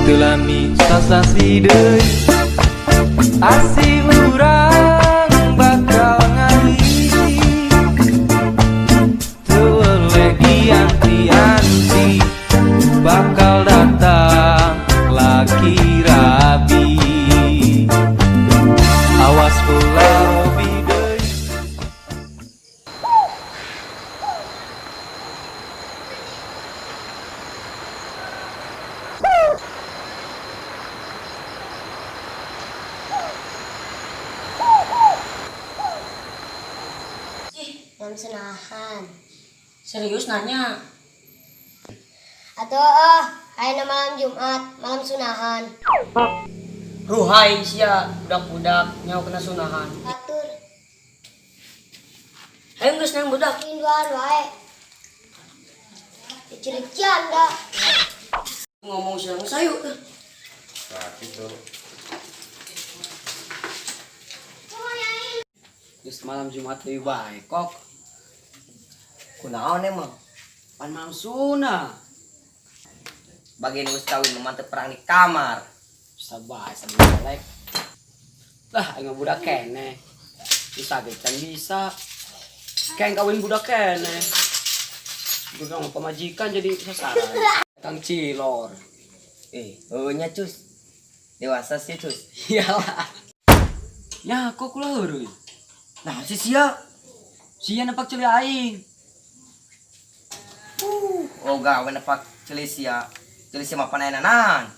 Gelami sasasi deui asih urang bakal ngali teu oleh gianti-anti bakal datang lagi rabi awas pula robi deui. Malam sunahan. Serius nanya? Atau ayeuna malam Jumat, malam sunahan. Ruhai sia budak-budak nyawa kena sunahan. Atur, Ayo geus nang budak. induan wae. Dicirikian dah. Ngomong siang sayu teh. Geus malam Jumat deui bae kok. Kunaon emang? Pan malam sunah. Bagian geus kawin mantep perang di kamar. Sabar jelek. Lah aing budak kene. Bisa can bisa. Kayak kawin budak kene. Budak mau pemajikan jadi sasaran. Kang Cilor. Nya cus. Dewasa sih cus. Iyalah. Ya kok kula heureui. Nah si sia. Sia nempak ceuli aing. Oh gawe nepak ceuli sia. Ceuli sia mah panaenanan.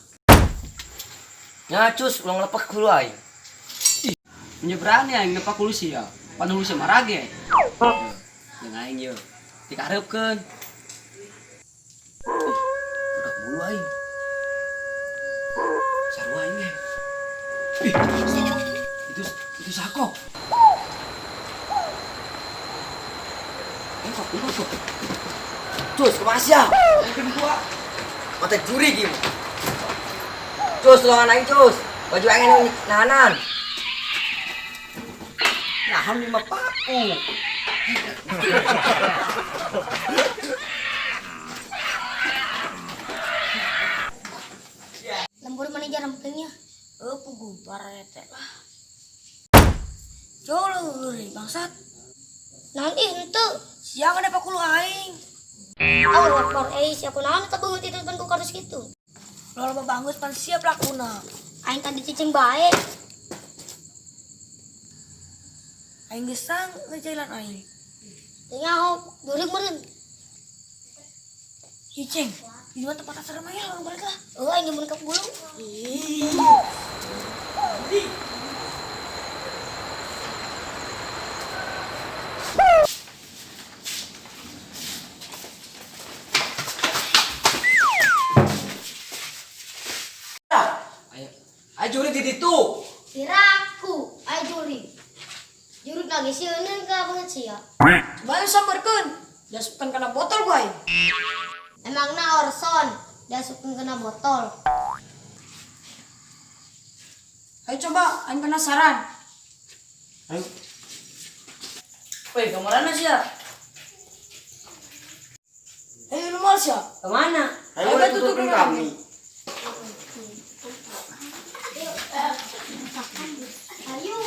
Nya cus ulang lepek hulu aing. Menyeberani aing nempak hulu sia. Pan hulu sia marage. Jeung aing yeuh. Dikareupkeun. Budak bulu aing. Sarua aing ge. Itu sako. Kok. Cus kumaha sia? Kedua. Mata juri gim. Cus longan aing cus. Baju aing nahanan. Nahan 5 paku. Lembur mana jarang pentingnya. Pugu parete lah. Jolo bangsat. Nanti itu. Siang ada pakulu aing. Allah Akbar, siapa naon eta beungeut itu bentuk kardus gitu. Loba bangus pan siap lakuna. Aing tadi cicing bae. Aing gesang ngejailan aing. Tinggal durig meureun. Cicing, di mana tempat asal maya orang balik lah. Aing mun ke bulu. Ayo juri di ditu. Piraku, ayo juri. Juri lagi sieun ka beungeut sia. Bae samberkeun. Dasupkan kana botol gua aing. Emangna Orson, dasupkeun kena botol. Ayo coba, aing penasaran. Ayo. Woi, kamarana sia? Lu mau sia? Kemana? Ayo tutupin kami. Ayo.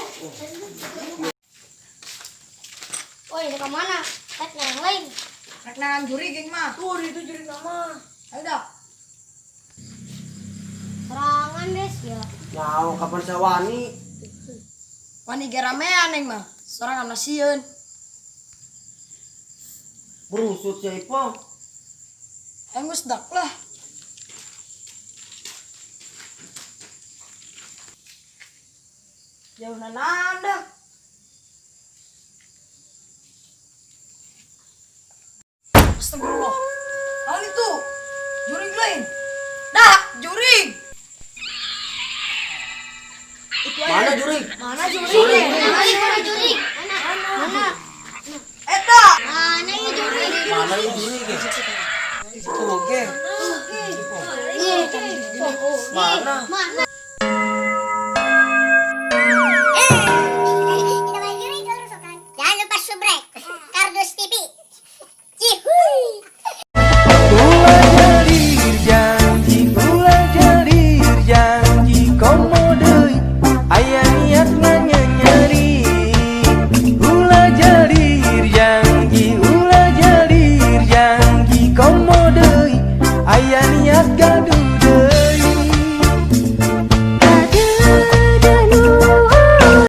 Woi, ini kemana? Tek yang lain. Rek nangan juri geng mah. Tuh, itu juri nama. Ayo dah. Serangan des ya. Mau kapan sawani? Wani geramean neng mah. Sorangan nasieun. Berusut sia ipang. Aing geus dak lah. Jauh nanda. Astagfirullah. Hal itu. Juring lain. Dah, juring. Mana juri? Mana juring? Mana juri? Mana? Eta. Mana ini juri? Mana yang juri ge? Tuh ge. Mana? Mana? Jangan lupa subrek Kardus TV. Ulah jadi janji, ulah jadi aduh